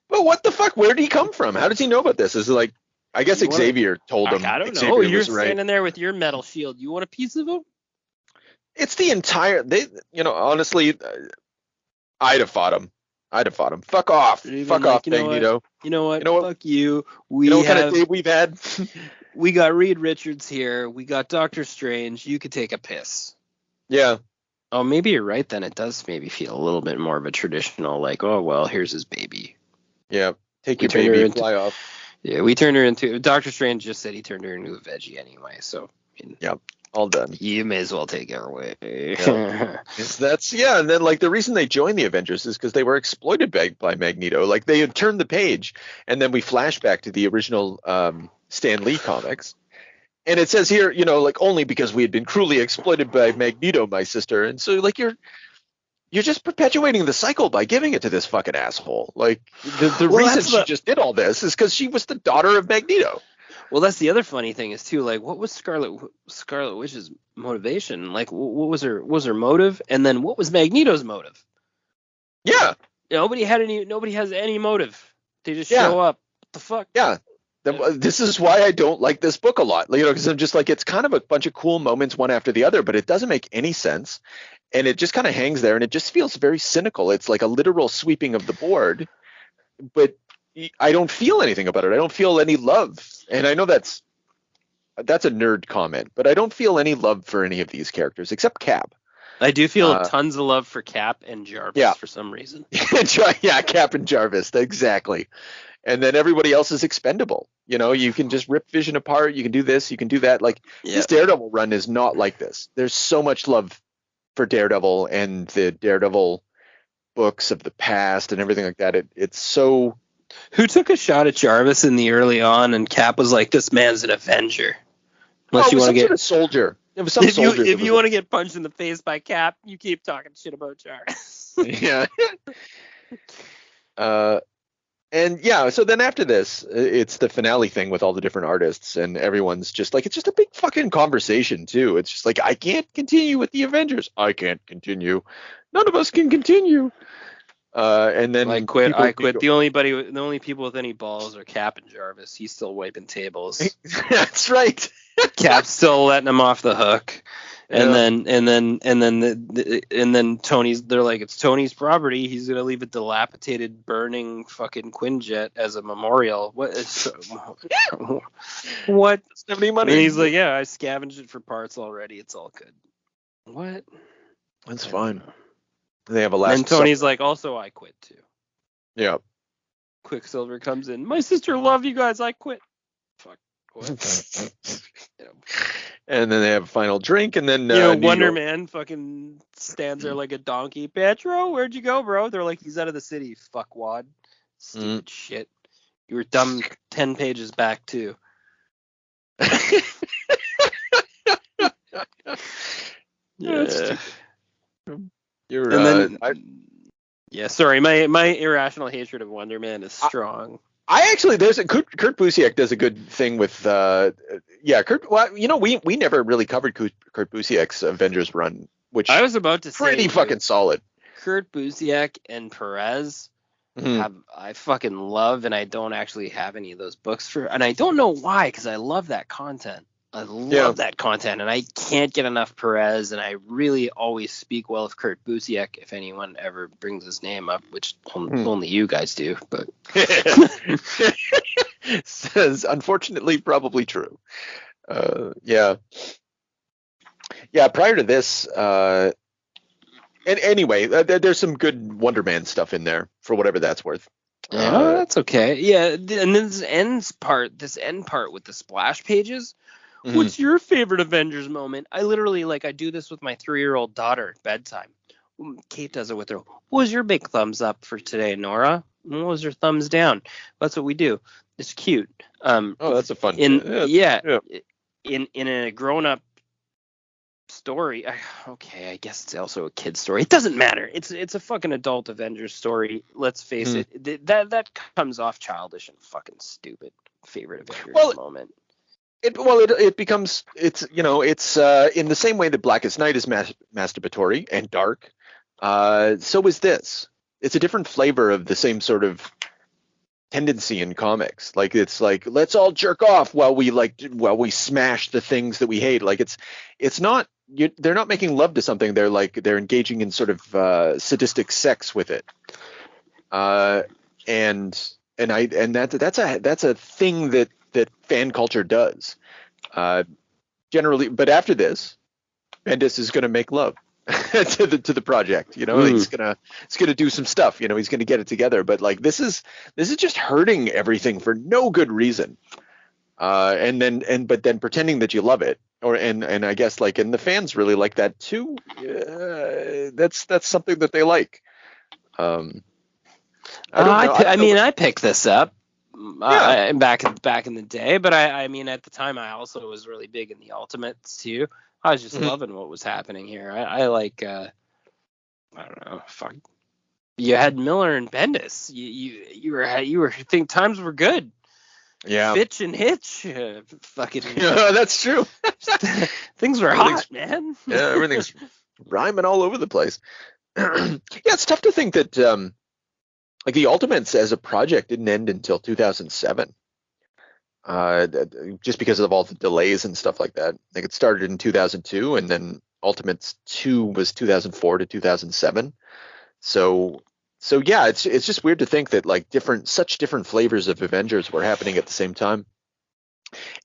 Well, what the fuck? Where did he come from? How does he know about this? Is it like, I guess Xavier told him. I don't Xavier know. You're standing there with your metal shield. You want a piece of him? It's the entire. Honestly, I'd have fought him. Fuck off. Fuck off, Magneto. You know what? Fuck you. What kind of day we've had? We got Reed Richards here. We got Doctor Strange. You could take a piss. Yeah. Oh, maybe you're right then. It does maybe feel a little bit more of a traditional, like, oh, well, here's his baby. Yeah. Take your baby and fly off. Yeah, we turned her into. Doctor Strange just said he turned her into a veggie anyway, so. Yep, all done. You may as well take her away. Yeah. And then like the reason they joined the Avengers is because they were exploited by Magneto. Like they had turned the page, and then we flash back to the original Stan Lee comics, and it says here, like only because we had been cruelly exploited by Magneto, my sister, and so like you're just perpetuating the cycle by giving it to this fucking asshole. Like the reason she just did all this is because she was the daughter of Magneto. Well, that's the other funny thing is too. Like, what was Scarlet Witch's motivation? Like, what was her motive? And then what was Magneto's motive? Yeah. Nobody has any motive. They just show up. What the fuck? Yeah. This is why I don't like this book a lot, because I'm just like, it's kind of a bunch of cool moments one after the other, but it doesn't make any sense. And it just kind of hangs there, and it just feels very cynical. It's like a literal sweeping of the board, but I don't feel anything about it. I don't feel any love. And I know that's a nerd comment, but I don't feel any love for any of these characters except Cap. I do feel tons of love for Cap and Jarvis for some reason. Yeah, Cap and Jarvis, exactly. And then everybody else is expendable. You can just rip Vision apart. You can do this. You can do that. This Daredevil run is not like this. There's so much love for Daredevil and the Daredevil books of the past and everything like that. It's so. Who took a shot at Jarvis in the early on, and Cap was like, "This man's an Avenger." Unless you want to get sort of soldier. If you want to get punched in the face by Cap, you keep talking shit about Jarvis. Yeah. And yeah, so then after this, it's the finale thing with all the different artists, and everyone's just like, it's just a big fucking conversation too. It's just like, I can't continue with the Avengers. I can't continue. None of us can continue. And then I quit. The only people with any balls are Cap and Jarvis. He's still wiping tables. That's right. Cap's still letting him off the hook. And then Tony's. They're like, it's Tony's property. He's gonna leave a dilapidated, burning fucking Quinjet as a memorial. What? What? Any money? And he's like, yeah, I scavenged it for parts already. It's all good. What? That's fine. They have a last. And Tony's like, also, I quit too. Yeah. Quicksilver comes in. My sister loved you guys. I quit. Fuck. What? And then they have a final drink, and then Wonder Man fucking stands there like a donkey. Petro, where'd you go, bro? They're like, he's out of the city. Fuckwad. Stupid shit. You were dumb 10 pages back too. Yeah. Sorry, my irrational hatred of Wonder Man is strong. Kurt Busiek does a good thing with Kurt. Well, we never really covered Kurt Busiek's Avengers run, which I was about to say pretty fucking solid. Kurt Busiek and Perez I fucking love, and I don't actually have any of those books and I don't know why, because I love that content. I love that content, and I can't get enough Perez, and I really always speak well of Kurt Busiek if anyone ever brings his name up, which only you guys do, but says unfortunately probably true. Yeah, prior to this, and anyway, there's some good Wonder Man stuff in there for whatever that's worth. That's okay. Yeah, and this end part with the splash pages. What's your favorite Avengers moment? I literally, I do this with my 3-year-old daughter at bedtime. Kate does it with her. What was your big thumbs up for today, Nora? What was your thumbs down? That's what we do. It's cute. That's a fun. In a grown-up story. I guess it's also a kid's story. It doesn't matter. It's a fucking adult Avengers story. Let's face it. That comes off childish and fucking stupid. Favorite Avengers moment. It becomes in the same way that Blackest Night is masturbatory and dark. So is this. It's a different flavor of the same sort of tendency in comics. It's like, let's all jerk off while we smash the things that we hate. It's not. They're not making love to something. They're engaging in sort of sadistic sex with it. And that's a thing that fan culture does generally. But after this, Bendis is going to make love to the project. He's gonna do some stuff. He's gonna get it together. But this is just hurting everything for no good reason. But then pretending that you love it, and I guess and the fans really like that too. That's something that they like. I picked this up. Back in the day, but I mean at the time I also was really big in the Ultimates too. I was just loving what was happening here. I don't know, fuck. You had Miller and Bendis. You were think times were good. Yeah. Fitch and Hitch. Fucking. Yeah, that's true. Things were hot, man. Yeah, everything's rhyming all over the place. Yeah, it's tough to think that. The Ultimates as a project didn't end until 2007. just because of all the delays and stuff like that. Like it started in 2002, and then Ultimates 2 was 2004 to 2007. So yeah, it's just weird to think that like such different flavors of Avengers were happening at the same time.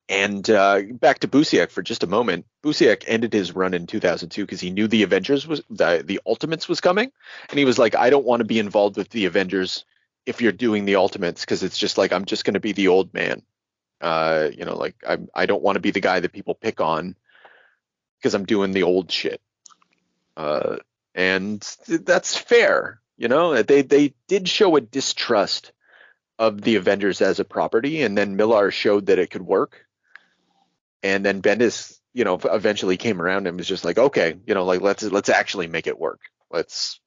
And back to Busiek for just a moment. Busiek ended his run in 2002 because he knew the Avengers was the Ultimates was coming, and he was like, I don't want to be involved with the Avengers if you're doing the Ultimates, because it's just like I'm just going to be the old man. Like I don't want to be the guy that people pick on because I'm doing the old shit. And that's fair. They did show a distrust of the Avengers as a property, and then Millar showed that it could work. And then Bendis, eventually came around and was just like, okay, like let's actually make it work. Let's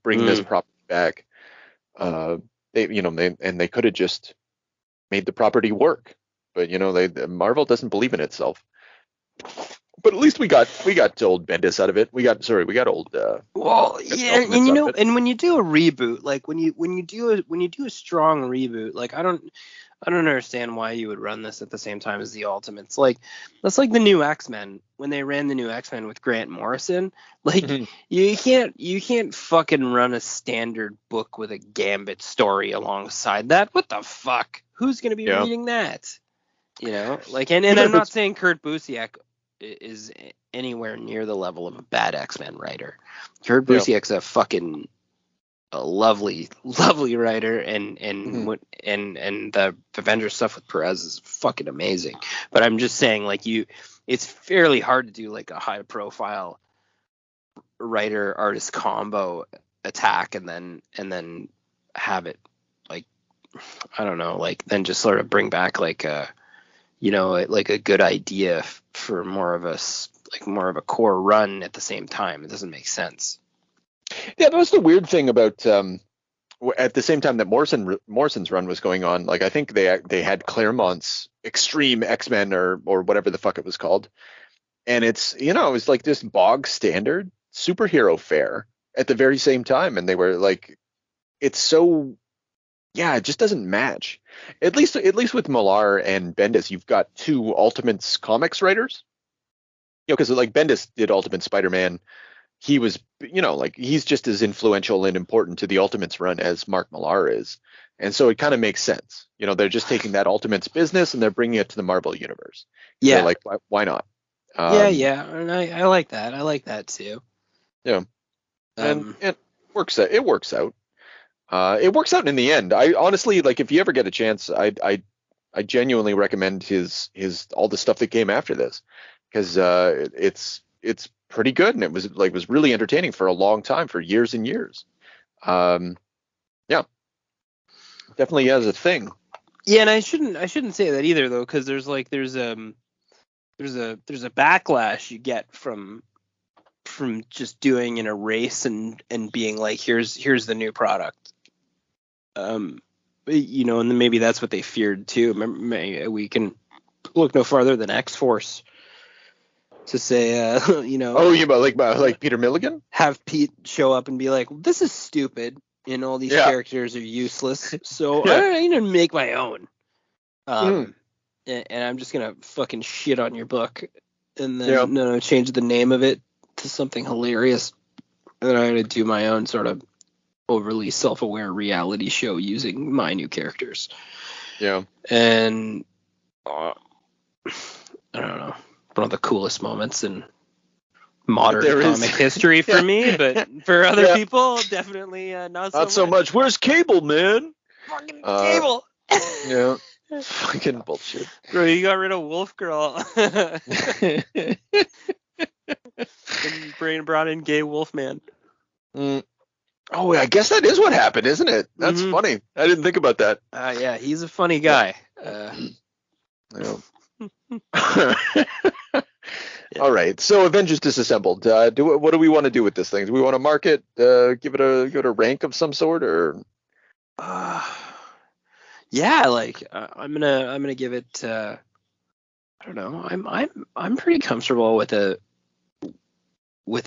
bring this property back. They could have just made the property work, but Marvel doesn't believe in itself. But at least we got old Bendis out of it. We got old. Well, yeah, and when you do a reboot, like when you do a strong reboot, like I don't understand why you would run this at the same time as the Ultimates. Like that's like the new X-Men when they ran the new X-Men with Grant Morrison. Like you can't fucking run a standard book with a Gambit story alongside that. What the fuck? Who's gonna be reading that? Like and I'm not saying Kurt Busiek is anywhere near the level of a bad X-Men writer. Kurt Busiek's a lovely writer, and the Avengers stuff with Perez is fucking amazing. But I'm just saying, like, it's fairly hard to do like a high profile writer artist combo attack and then have it, like, I don't know, like then just sort of bring back like a like a good idea for more of a core run at the same time. It doesn't make sense. Yeah, that was the weird thing about at the same time that Morrison's run was going on. Like I think they had Claremont's Extreme X-Men or whatever the fuck it was called, and it's it was like this bog standard superhero fare at the very same time, and they were like, it's so. Yeah, it just doesn't match. At least with Millar and Bendis, you've got two Ultimates comics writers. Because like Bendis did Ultimate Spider-Man, he was, like he's just as influential and important to the Ultimates run as Mark Millar is, and so it kind of makes sense. They're just taking that Ultimates business and they're bringing it to the Marvel universe. Yeah, so, like why not? Yeah, and I like that. I like that too. Yeah, and it works out. It works out. It works out in the end. I honestly, like, if you ever get a chance, I genuinely recommend his all the stuff that came after this, because it's pretty good, and it was really entertaining for a long time, for years and years. Yeah, definitely has a thing. Yeah, and I shouldn't say that either though, because there's a backlash you get from just doing an erase and being like, here's the new product. And then maybe that's what they feared too. We can look no farther than X-Force to say, Oh, you like Peter Milligan? Have Pete show up and be like, this is stupid, and all these characters are useless, so I need to make my own. And I'm just gonna fucking shit on your book, and then change the name of it to something hilarious, and then I'm gonna do my own sort of overly self-aware reality show using my new characters. Yeah. And I don't know, one of the coolest moments in modern comic history for me, but for other people, definitely not so much. Where's Cable, man? Fucking Cable. Yeah. Fucking bullshit. Bro, you got rid of Wolf Girl. And brought in Gay Wolfman. Oh, I guess that is what happened, isn't it? That's funny. I didn't think about that. Yeah, he's a funny guy. All right. So Avengers Disassembled. What do we want to do with this thing? Do we want to mark it? Give it a rank of some sort, or? Yeah, like I'm gonna give it. I don't know. I'm pretty comfortable with a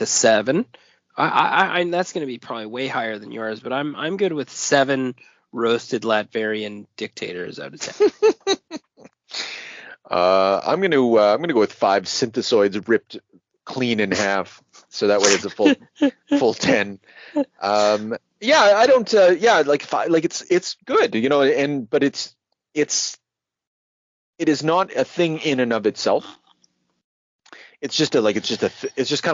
7. I that's gonna be probably way higher than yours, but I'm good with 7 roasted Latvian dictators out of 10. I'm gonna go with 5 synthesoids ripped clean in half, so that way it's a full 10. Yeah, I don't. Yeah, like 5, like it's good, but it is not a thing in and of itself. It's just kind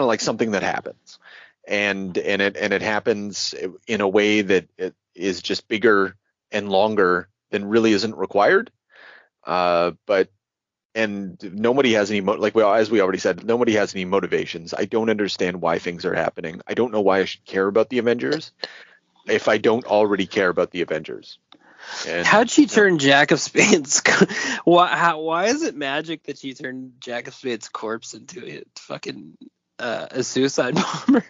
of like something that happens, and it happens in a way that it is just bigger and longer than really isn't required. But nobody has any as we already said, nobody has any motivations. I don't understand why things are happening. I don't know why I should care about the Avengers if I don't already care about the Avengers. And, how'd she turn Jack of Spades? Why is it magic that she turned Jack of Spades' corpse into a fucking a suicide bomber?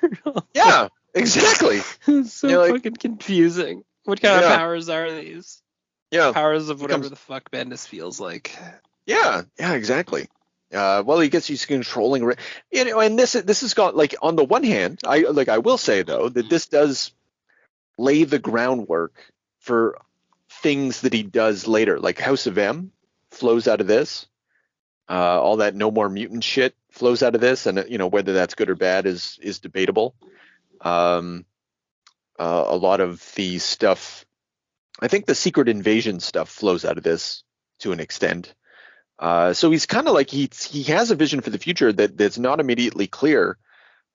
Yeah, exactly. It's so fucking confusing. What kind of powers are these? Yeah, powers of whatever the fuck Bendis feels like. Yeah, exactly. Well, he's controlling, and this has got, like, on the one hand, I will say though that this does lay the groundwork for things that he does later, like House of M flows out of this. All that No More Mutant shit flows out of this, and whether that's good or bad is debatable. A lot of the stuff, I think the Secret Invasion stuff flows out of this to an extent. So he's kind of like he has a vision for the future that's not immediately clear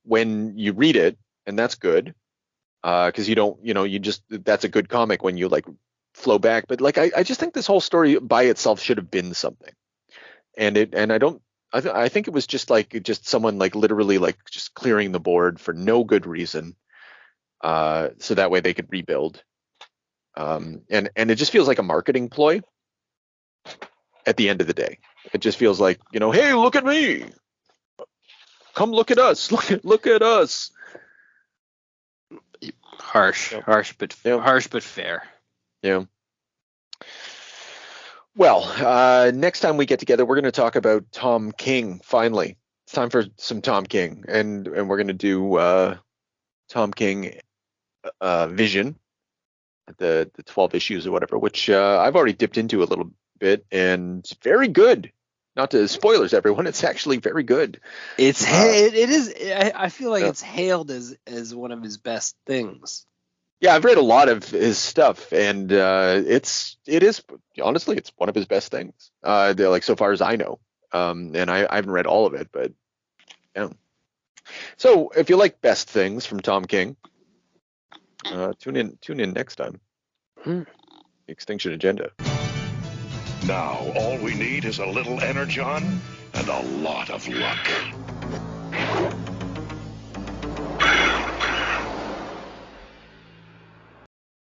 when you read it, and that's good, because you don't, that's a good comic when you like flow back. But like I just think this whole story by itself should have been something, I think it was just someone like literally like just clearing the board for no good reason, so that way they could rebuild, and it just feels like a marketing ploy. At the end of the day, it just feels like, hey, look at me, come look at us, look at us. Harsh but fair. Yeah. Well, next time we get together, we're going to talk about Tom King. Finally, it's time for some Tom King, and we're going to do Tom King Vision, the 12 issues or whatever, which I've already dipped into a little bit, and it's very good. Not to spoilers, everyone. It's actually very good. It is. I feel like it's hailed as one of his best things. Yeah, I've read a lot of his stuff, and it is honestly, it's one of his best things. Like, so far as I know, and I haven't read all of it, but yeah. So if you like best things from Tom King, tune in next time. Extinction Agenda. Now, all we need is a little energon and a lot of luck.